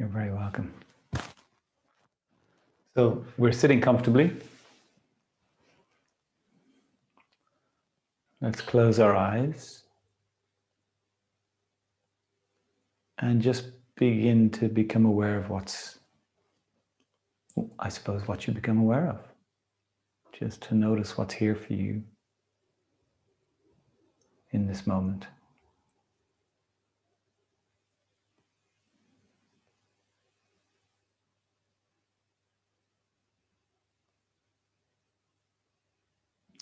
You're very welcome. So we're sitting comfortably. Let's close our eyes and just begin to become aware of what you become aware of. Just to notice what's here for you in this moment.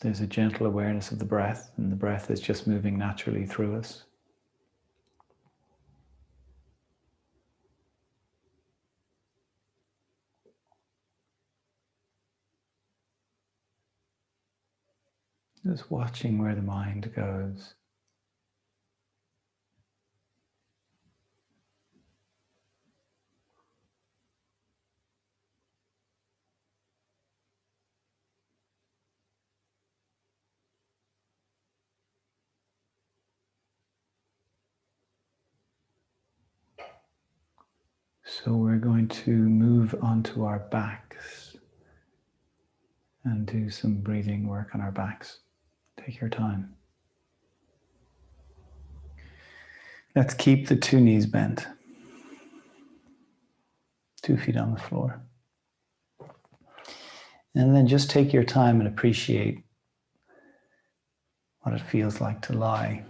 There's a gentle awareness of the breath, and the breath is just moving naturally through us. Just watching where the mind goes. So we're going to move onto our backs and do some breathing work on our backs. Take your time. Let's keep the 2 knees bent. 2 feet on the floor. And then just take your time and appreciate what it feels like to lie,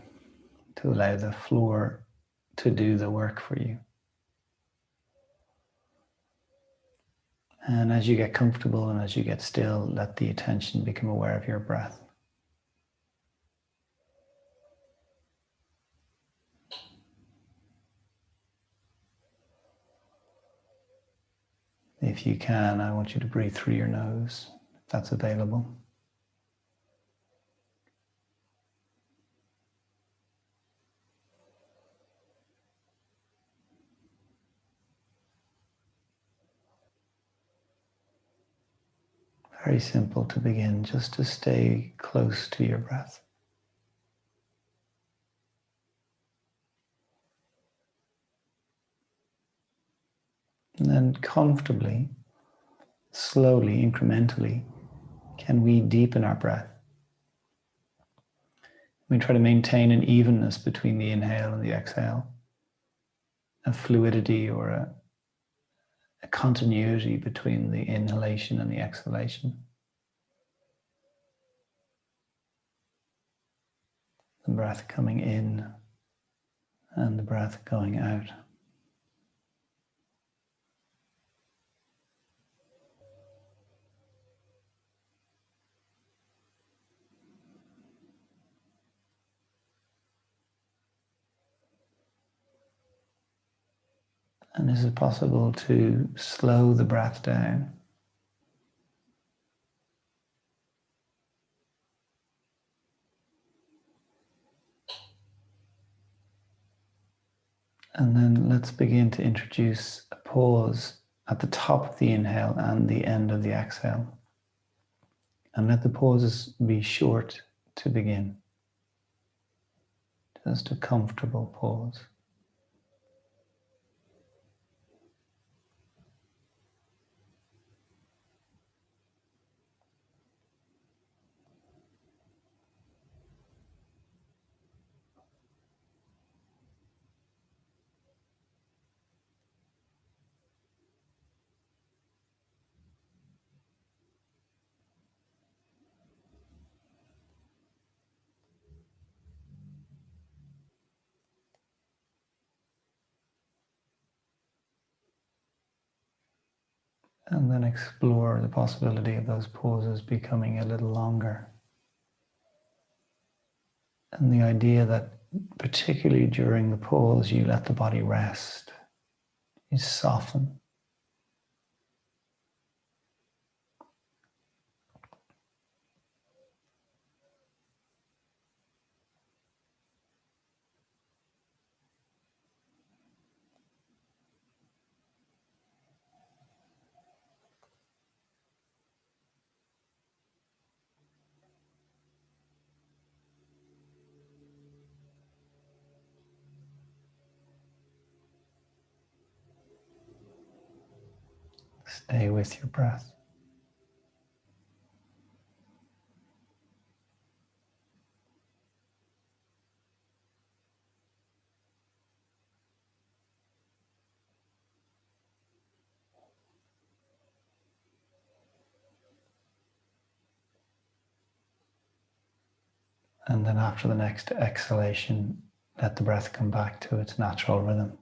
to allow the floor to do the work for you. And as you get comfortable and as you get still, let the attention become aware of your breath. If you can, I want you to breathe through your nose, if that's available. Very simple to begin, just to stay close to your breath. And then comfortably, slowly, incrementally, can we deepen our breath? We try to maintain an evenness between the inhale and the exhale, a fluidity or a continuity between the inhalation and the exhalation. The breath coming in and the breath going out. And is it possible to slow the breath down? And then let's begin to introduce a pause at the top of the inhale and the end of the exhale. And let the pauses be short to begin. Just a comfortable pause. And then explore the possibility of those pauses becoming a little longer. And the idea that particularly during the pause, you let the body rest, you soften. stay with your breath. And then after the next exhalation, let the breath come back to its natural rhythm.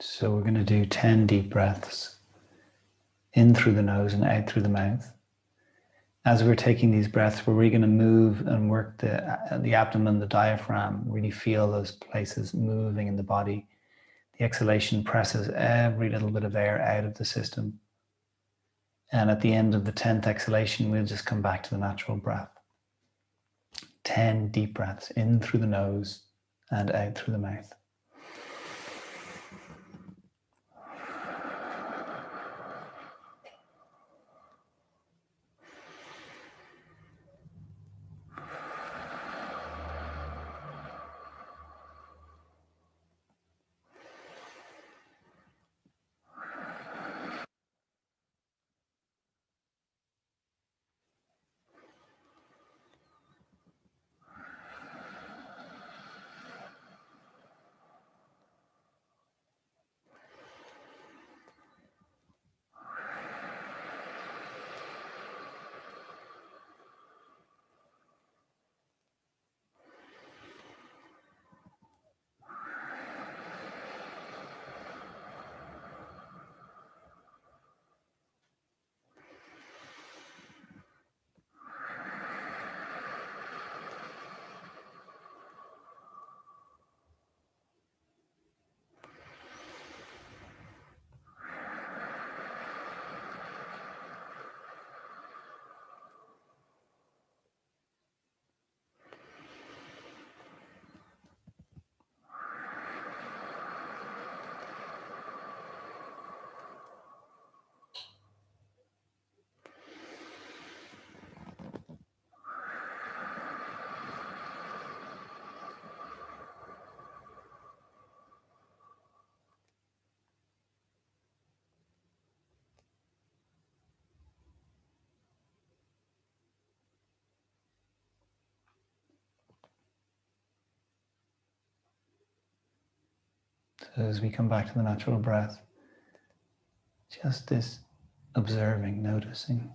So we're going to do 10 deep breaths in through the nose and out through the mouth. As we're taking these breaths, we're really going to move and work the abdomen, the diaphragm, really feel those places moving in the body. The exhalation presses every little bit of air out of the system. And at the end of the 10th exhalation, we'll just come back to the natural breath. 10 deep breaths in through the nose and out through the mouth. So as we come back to the natural breath, just this observing, noticing.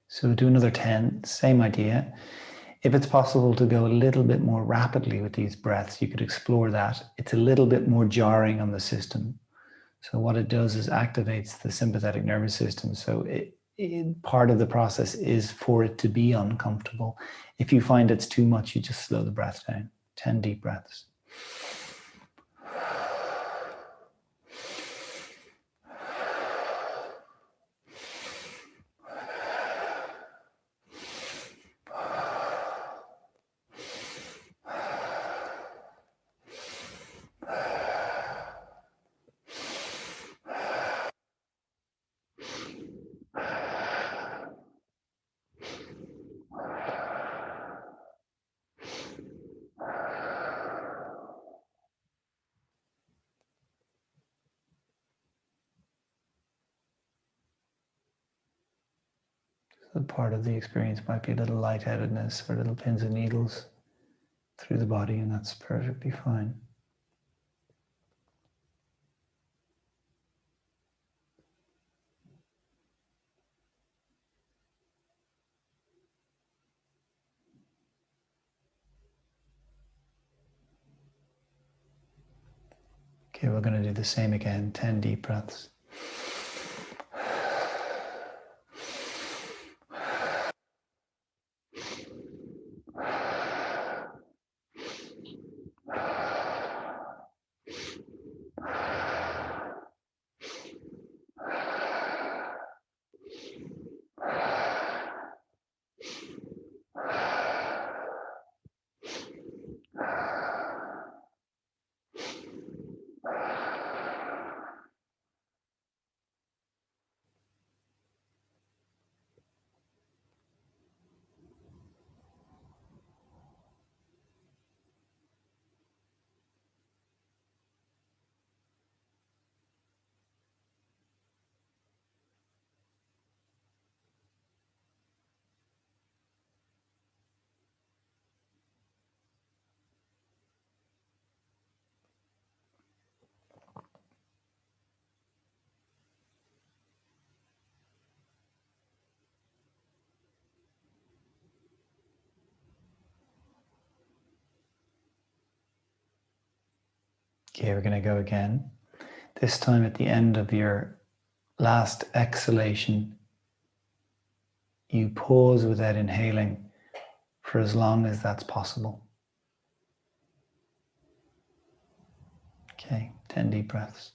So do another 10, same idea. If it's possible to go a little bit more rapidly with these breaths, you could explore that. It's a little bit more jarring on the system. So what it does is activates the sympathetic nervous system. So part of the process is for it to be uncomfortable. If you find it's too much, you just slow the breath down. 10 deep breaths. So part of the experience might be a little lightheadedness or little pins and needles through the body, and that's perfectly fine. Okay, we're going to do the same again, 10 deep breaths. Okay, we're going to go again. This time at the end of your last exhalation, you pause without inhaling for as long as that's possible. Okay, 10 deep breaths.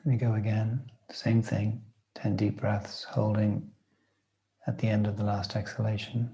We go again, same thing, 10 deep breaths, holding at the end of the last exhalation.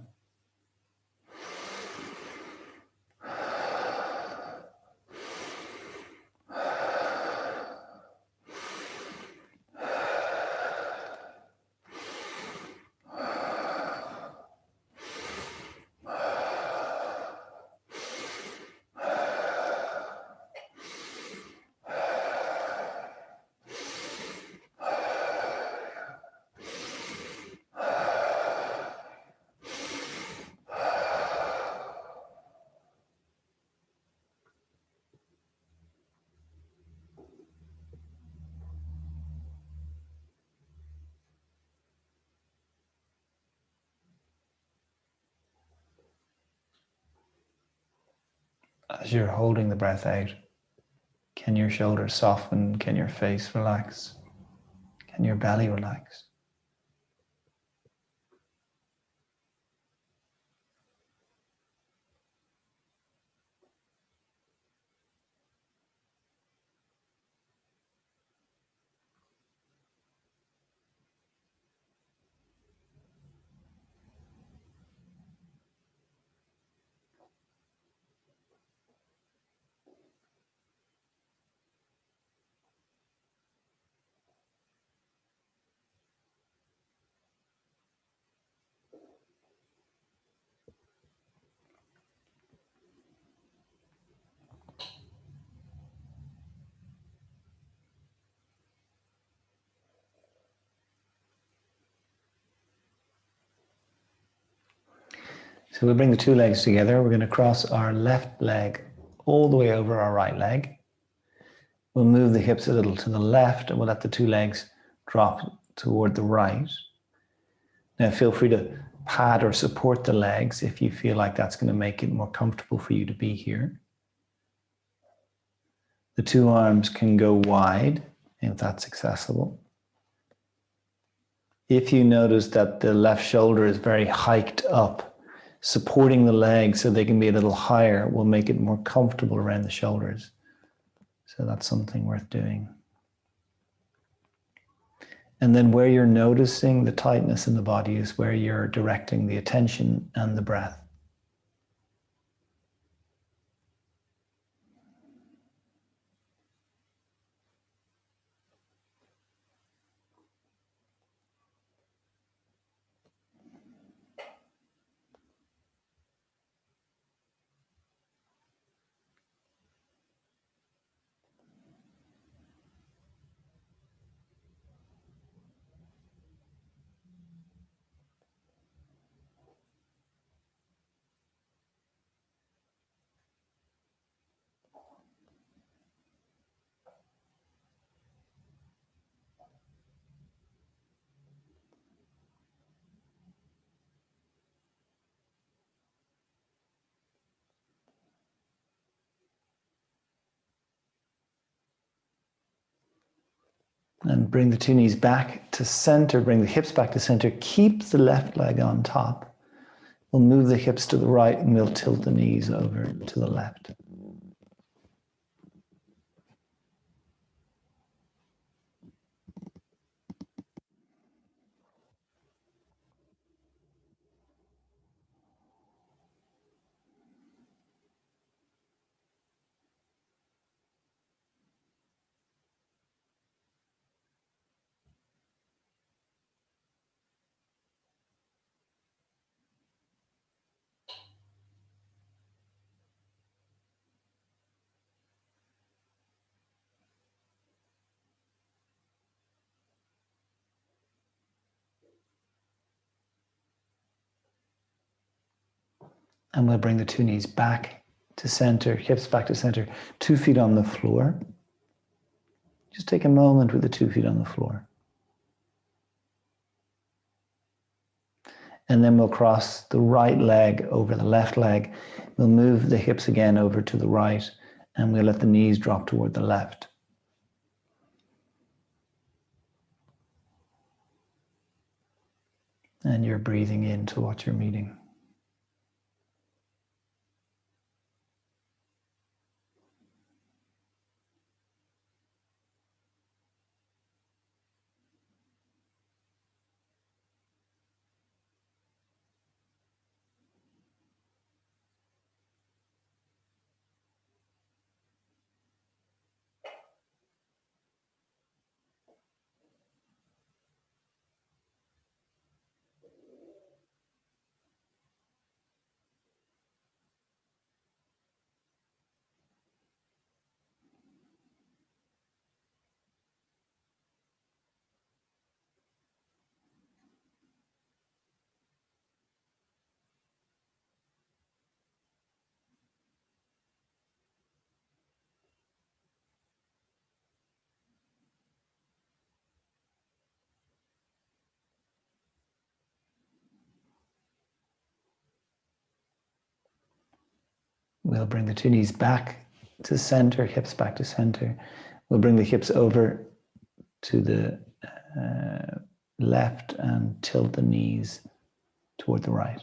As you're holding the breath out, can your shoulders soften? Can your face relax? Can your belly relax? So we'll bring the two legs together. We're going to cross our left leg all the way over our right leg. We'll move the hips a little to the left and we'll let the two legs drop toward the right. Now feel free to pad or support the legs if you feel like that's going to make it more comfortable for you to be here. The two arms can go wide if that's accessible. If you notice that the left shoulder is very hiked up, supporting the legs so they can be a little higher will make it more comfortable around the shoulders. So that's something worth doing. And then where you're noticing the tightness in the body is where you're directing the attention and the breath. And bring the two knees back to center, bring the hips back to center. Keep the left leg on top. We'll move the hips to the right and we'll tilt the knees over to the left. And we'll bring the two knees back to center, hips back to center, 2 feet on the floor. Just take a moment with the 2 feet on the floor. And then we'll cross the right leg over the left leg. We'll move the hips again over to the right and we'll let the knees drop toward the left. And you're breathing into what you're meeting. We'll bring the two knees back to center, hips back to center. We'll bring the hips over to the left and tilt the knees toward the right.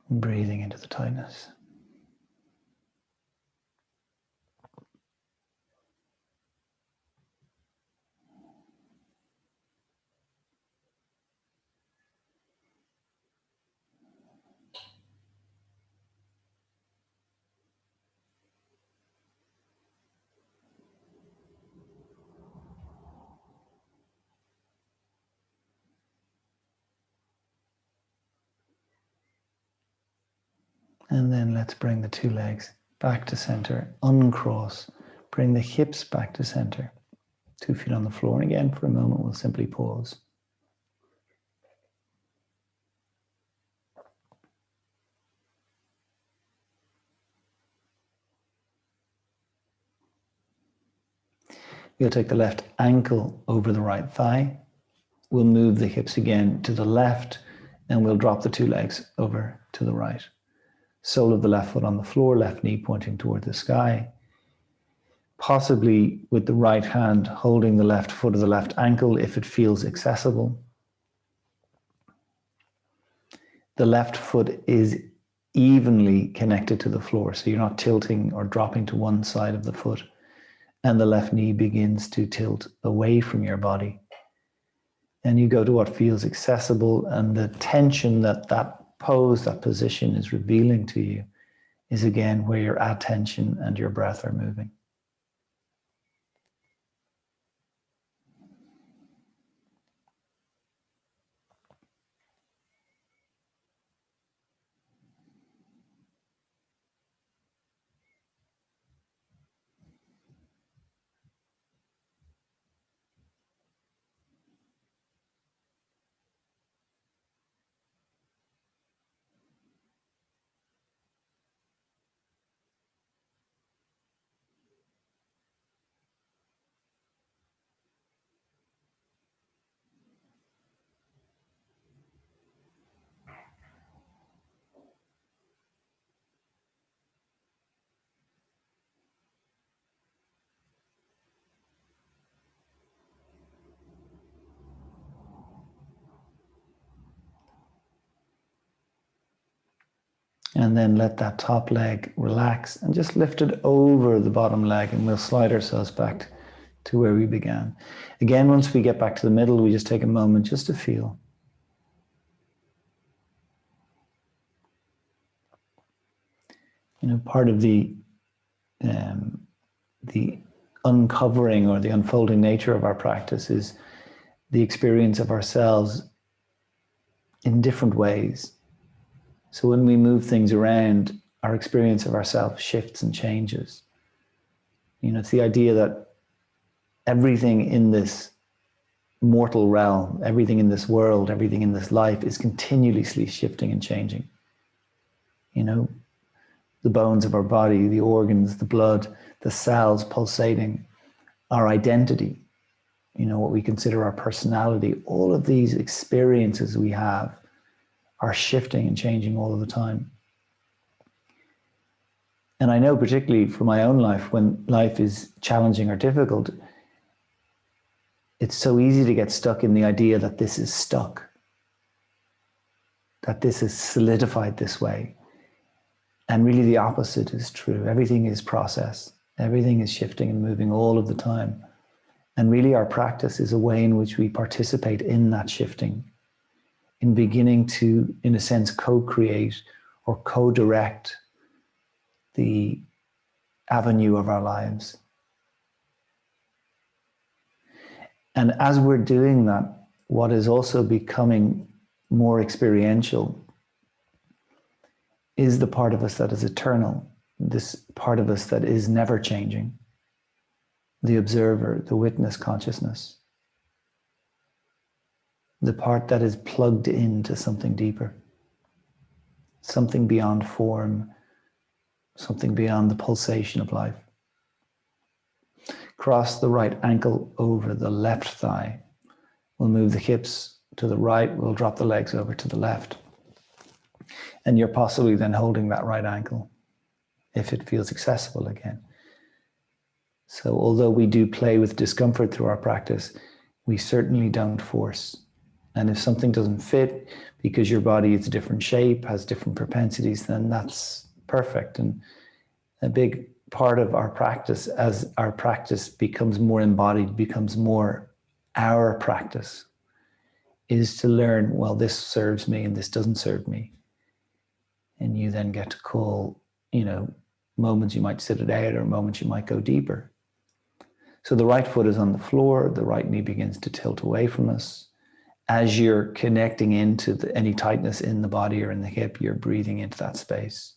And breathing into the tightness. And then let's bring the two legs back to center, uncross. Bring the hips back to center. 2 feet on the floor. And again, for a moment, we'll simply pause. We'll take the left ankle over the right thigh. We'll move the hips again to the left and we'll drop the two legs over to the right. Sole of the left foot on the floor, left knee pointing toward the sky. Possibly with the right hand holding the left foot of the left ankle if it feels accessible. The left foot is evenly connected to the floor, so you're not tilting or dropping to one side of the foot. And the left knee begins to tilt away from your body. And you go to what feels accessible, and the tension that that pose, that position is revealing to you is again where your attention and your breath are moving. And then let that top leg relax and just lift it over the bottom leg, and we'll slide ourselves back to where we began. Again, once we get back to the middle, we just take a moment just to feel. You know, part of the uncovering or the unfolding nature of our practice is the experience of ourselves in different ways. So when we move things around, our experience of ourselves shifts and changes. You know, it's the idea that everything in this mortal realm, everything in this world, everything in this life is continuously shifting and changing. You know, the bones of our body, the organs, the blood, the cells pulsating, our identity, you know, what we consider our personality, all of these experiences we have are shifting and changing all of the time. And I know particularly for my own life, when life is challenging or difficult, it's so easy to get stuck in the idea that this is stuck, that this is solidified this way. And really the opposite is true. Everything is process. Everything is shifting and moving all of the time. And really our practice is a way in which we participate in that shifting, in beginning to, in a sense, co-create or co-direct the avenue of our lives. And as we're doing that, what is also becoming more experiential is the part of us that is eternal, this part of us that is never changing, the observer, the witness consciousness, the part that is plugged into something deeper, something beyond form, something beyond the pulsation of life. Cross the right ankle over the left thigh. We'll move the hips to the right. We'll drop the legs over to the left. And you're possibly then holding that right ankle if it feels accessible again. So although we do play with discomfort through our practice, we certainly don't force. And if something doesn't fit because your body is a different shape, has different propensities, then that's perfect. And a big part of our practice, as our practice becomes more embodied, becomes more our practice, is to learn, well, this serves me and this doesn't serve me. And you then get to call, you know, moments you might sit it out or moments you might go deeper. So the right foot is on the floor, the right knee begins to tilt away from us. As you're connecting into any tightness in the body or in the hip, you're breathing into that space.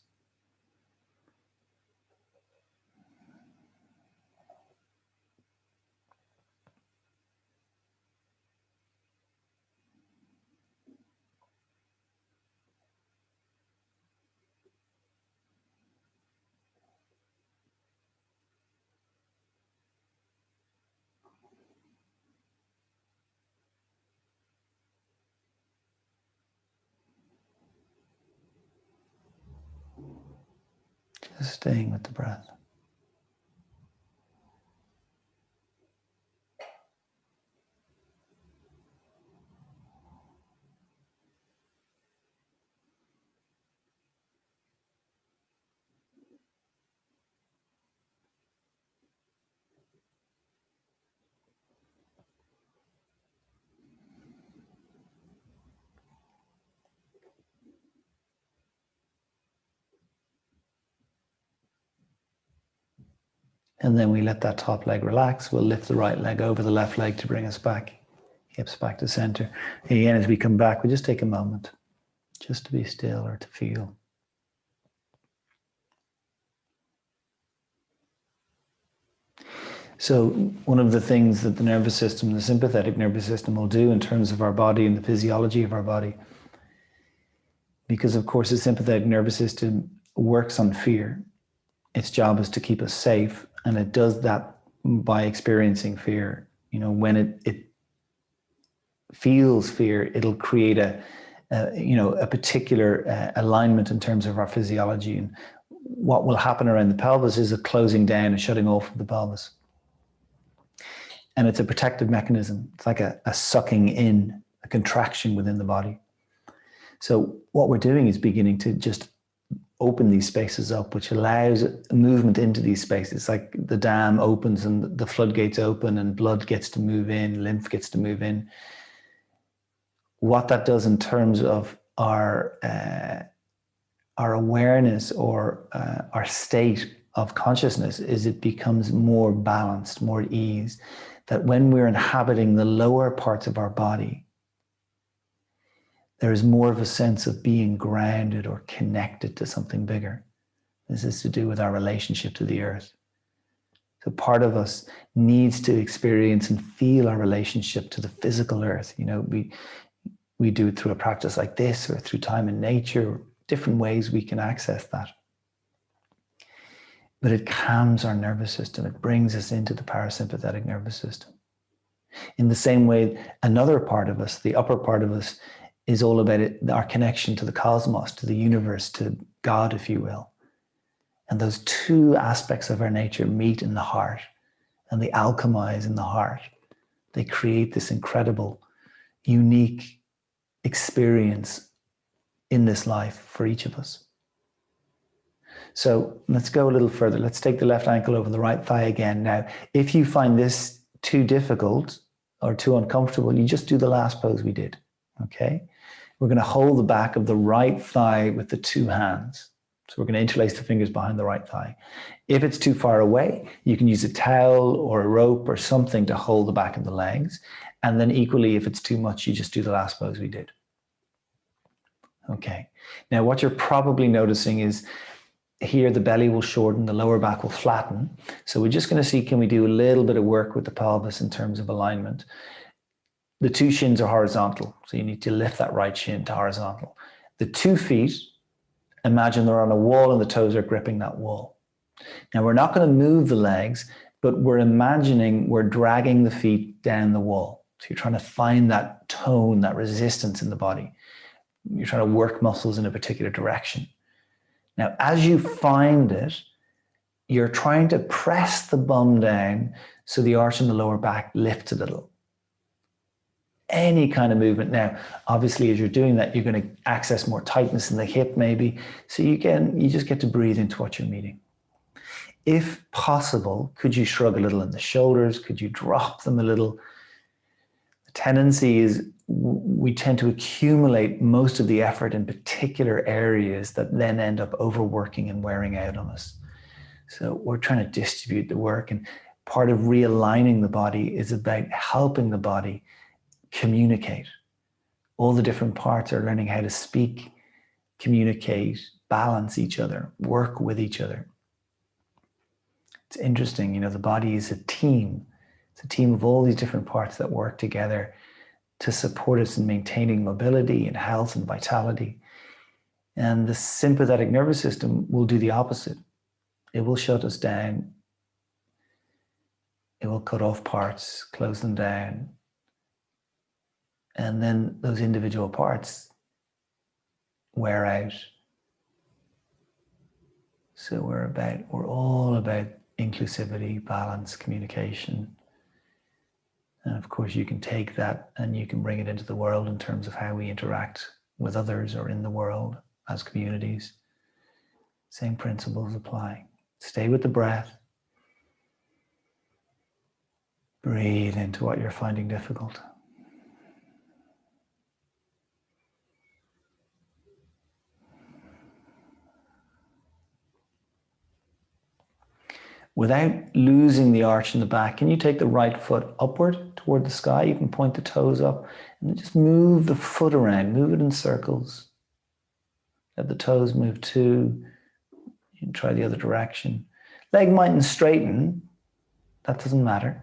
Just staying with the breath. And then we let that top leg relax. We'll lift the right leg over the left leg to bring us back, hips back to center. Again, as we come back, we just take a moment just to be still or to feel. So one of the things that the nervous system, the sympathetic nervous system, will do in terms of our body and the physiology of our body, because of course the sympathetic nervous system works on fear. Its job is to keep us safe, and it does that by experiencing fear. You know, when it feels fear, it'll create a particular alignment in terms of our physiology. And what will happen around the pelvis is a closing down, a shutting off of the pelvis. And it's a protective mechanism. It's like a sucking in, a contraction within the body. So what we're doing is beginning to just open these spaces up, which allows movement into these spaces. Like the dam opens and the floodgates open and blood gets to move in, lymph gets to move in. What that does in terms of our awareness or our state of consciousness is it becomes more balanced, more at ease. That when we're inhabiting the lower parts of our body, there is more of a sense of being grounded or connected to something bigger. This is to do with our relationship to the earth. So part of us needs to experience and feel our relationship to the physical earth. You know, we do it through a practice like this or through time in nature, different ways we can access that. But it calms our nervous system. It brings us into the parasympathetic nervous system. In the same way, another part of us, the upper part of us, is all about it, our connection to the cosmos, to the universe, to God, if you will. And those two aspects of our nature meet in the heart and they alchemize in the heart. They create this incredible, unique experience in this life for each of us. So let's go a little further. Let's take the left ankle over the right thigh again. Now, if you find this too difficult or too uncomfortable, you just do the last pose we did, okay? We're going to hold the back of the right thigh with the two hands. So we're going to interlace the fingers behind the right thigh. If it's too far away, you can use a towel or a rope or something to hold the back of the legs. And then equally, if it's too much, you just do the last pose we did. Okay. Now, what you're probably noticing is here the belly will shorten, the lower back will flatten. So we're just going to see, can we do a little bit of work with the pelvis in terms of alignment? The two shins are horizontal, so you need to lift that right shin to horizontal. The 2 feet, imagine they're on a wall and the toes are gripping that wall. Now we're not going to move the legs, but we're imagining we're dragging the feet down the wall. So you're trying to find that tone, that resistance in the body. You're trying to work muscles in a particular direction. Now, as you find it, you're trying to press the bum down so the arch in the lower back lifts a little. Any kind of movement. Now, obviously, as you're doing that, you're going to access more tightness in the hip maybe. So you just get to breathe into what you're meeting. If possible, could you shrug a little in the shoulders? Could you drop them a little? The tendency is we tend to accumulate most of the effort in particular areas that then end up overworking and wearing out on us. So we're trying to distribute the work, and part of realigning the body is about helping the body communicate. All the different parts are learning how to speak, communicate, balance each other, work with each other. It's interesting, you know, the body is a team. It's a team of all these different parts that work together to support us in maintaining mobility and health and vitality. And the sympathetic nervous system will do the opposite. It will shut us down. It will cut off parts, close them down. And then those individual parts wear out. So we're all about inclusivity, balance, communication. And of course, you can take that and you can bring it into the world in terms of how we interact with others or in the world as communities. Same principles apply. Stay with the breath. Breathe into what you're finding difficult. Without losing the arch in the back, can you take the right foot upward toward the sky? You can point the toes up and then just move the foot around, move it in circles. Let the toes move too. You can try the other direction. Leg mightn't straighten. That doesn't matter.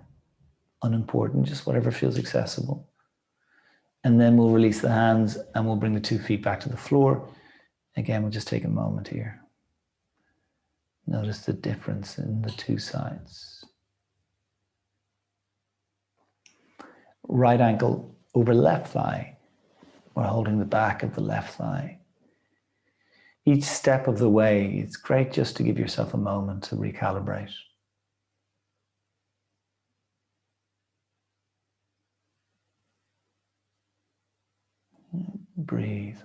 Unimportant, just whatever feels accessible. And then we'll release the hands and we'll bring the 2 feet back to the floor. Again, we'll just take a moment here. Notice the difference in the two sides. Right ankle over left thigh. We're holding the back of the left thigh. Each step of the way, it's great just to give yourself a moment to recalibrate. Breathe.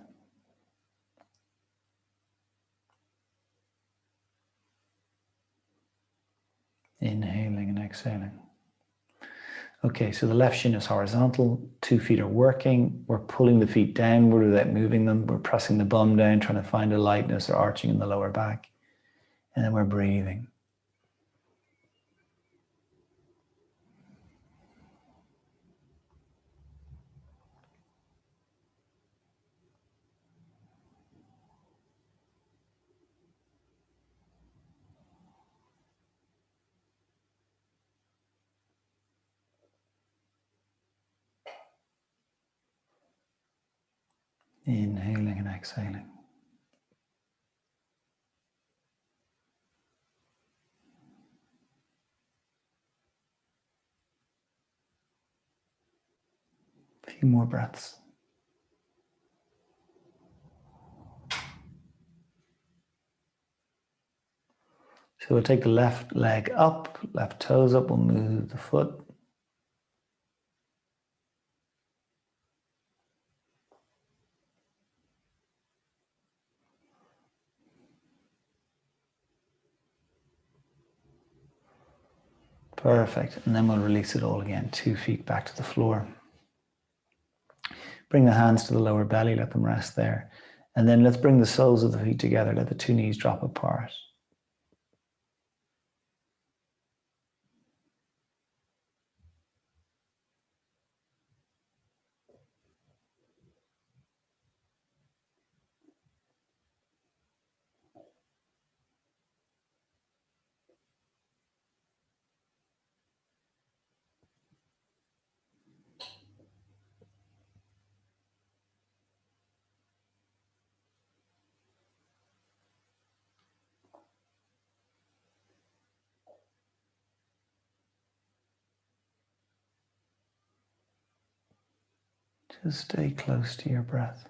Inhaling and exhaling. Okay, so the left shin is horizontal, 2 feet are working. We're pulling the feet downward without moving them. We're pressing the bum down, trying to find a lightness or arching in the lower back. And then we're breathing. Inhaling and exhaling. A few more breaths. So we'll take the left leg up, left toes up, we'll move the foot. Perfect, and then we'll release it all again, 2 feet back to the floor. Bring the hands to the lower belly, let them rest there. And then let's bring the soles of the feet together, let the 2 knees drop apart. Just stay close to your breath.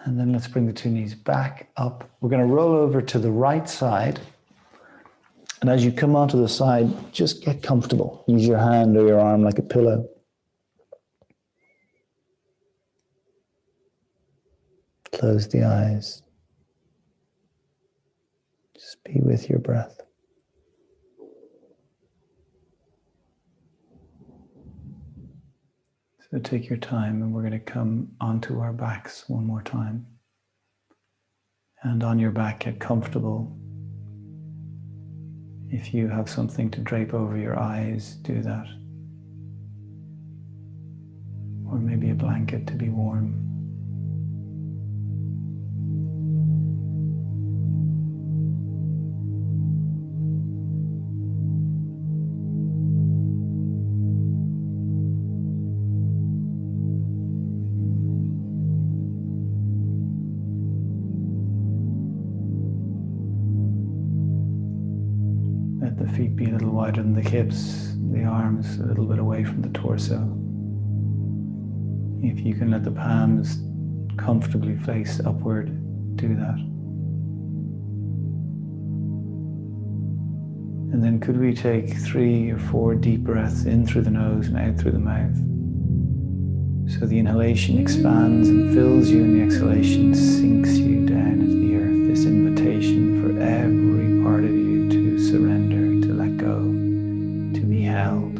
And then let's bring the 2 knees back up. We're going to roll over to the right side. And as you come onto the side, just get comfortable. Use your hand or your arm like a pillow. Close the eyes. Just be with your breath. So take your time, and we're going to come onto our backs one more time. And on your back, get comfortable. If you have something to drape over your eyes, do that. Or maybe a blanket to be warm. Let the feet be a little wider than the hips, the arms a little bit away from the torso. If you can let the palms comfortably face upward, do that. And then could we take 3 or 4 deep breaths in through the nose and out through the mouth? So the inhalation expands and fills you, and the exhalation sinks you down into the earth. This invitation for every part of you to surrender, to let go, to be held.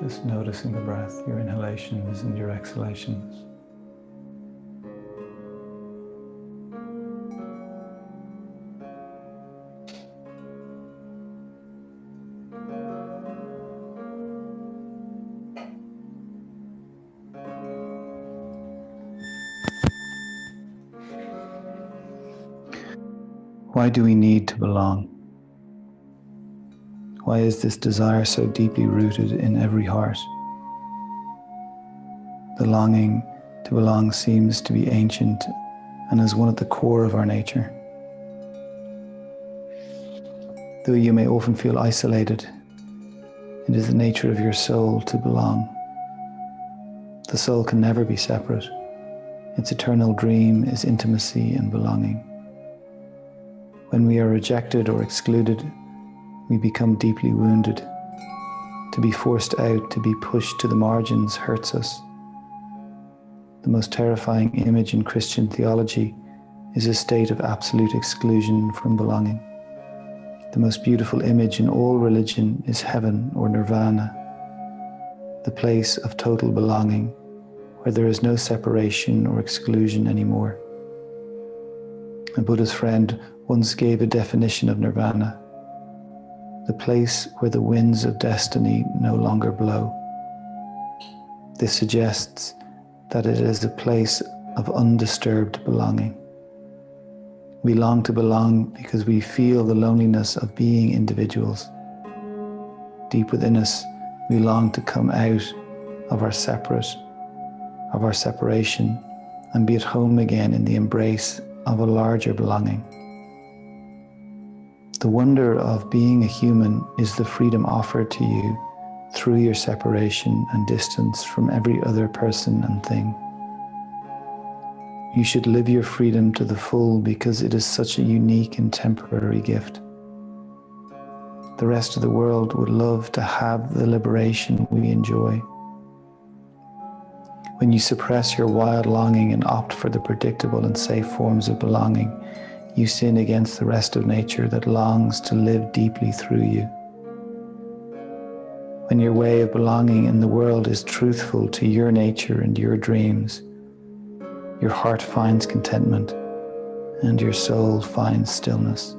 Just noticing the breath, your inhalations and your exhalations. Why do we need to belong? Why is this desire so deeply rooted in every heart? The longing to belong seems to be ancient and is one at the core of our nature. Though you may often feel isolated, it is the nature of your soul to belong. The soul can never be separate. Its eternal dream is intimacy and belonging. When we are rejected or excluded, we become deeply wounded. To be forced out, to be pushed to the margins hurts us. The most terrifying image in Christian theology is a state of absolute exclusion from belonging. The most beautiful image in all religion is heaven or nirvana, the place of total belonging, where there is no separation or exclusion anymore. A Buddhist friend once gave a definition of nirvana: the place where the winds of destiny no longer blow. This suggests that it is a place of undisturbed belonging. We long to belong because we feel the loneliness of being individuals. Deep within us, we long to come out of our separation, and be at home again in the embrace of a larger belonging. The wonder of being a human is the freedom offered to you through your separation and distance from every other person and thing. You should live your freedom to the full because it is such a unique and temporary gift. The rest of the world would love to have the liberation we enjoy. When you suppress your wild longing and opt for the predictable and safe forms of belonging, you sin against the rest of nature that longs to live deeply through you. When your way of belonging in the world is truthful to your nature and your dreams, your heart finds contentment and your soul finds stillness.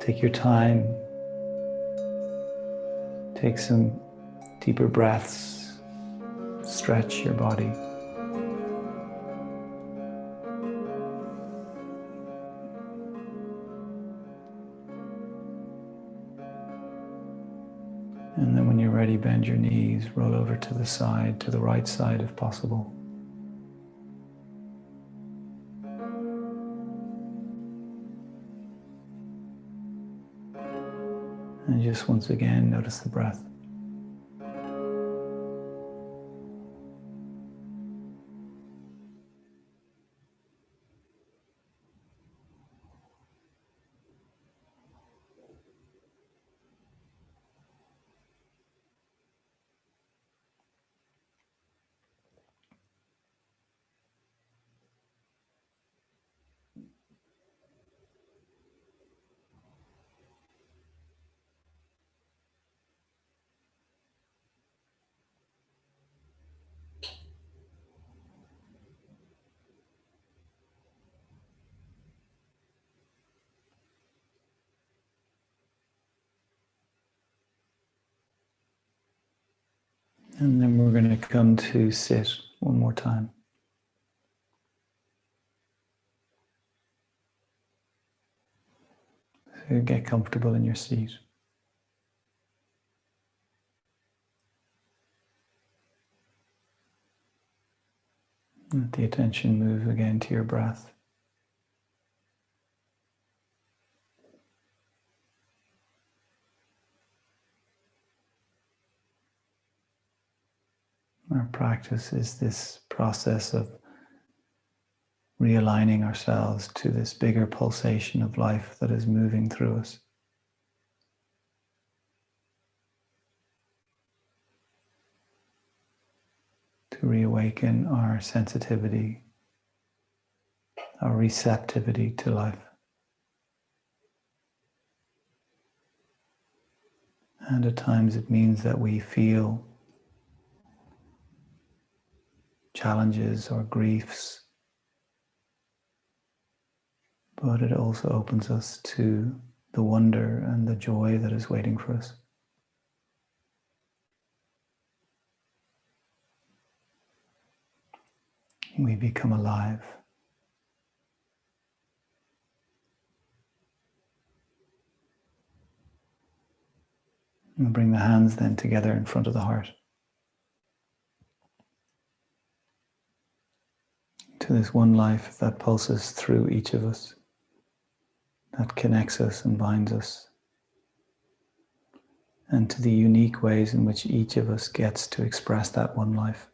Take your time. Take some deeper breaths. Stretch your body. And then when you're ready, bend your knees, roll over to the side, to the right side if possible. And just once again, notice the breath. And then we're going to come to sit one more time. So get comfortable in your seat. Let the attention move again to your breath. Our practice is this process of realigning ourselves to this bigger pulsation of life that is moving through us. To reawaken our sensitivity, our receptivity to life. And at times it means that we feel challenges or griefs, but it also opens us to the wonder and the joy that is waiting for us. We become alive. And bring the hands then together in front of the heart. To this one life that pulses through each of us, that connects us and binds us, and to the unique ways in which each of us gets to express that one life.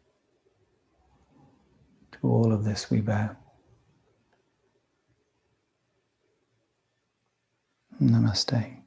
To all of this we bow. Namaste.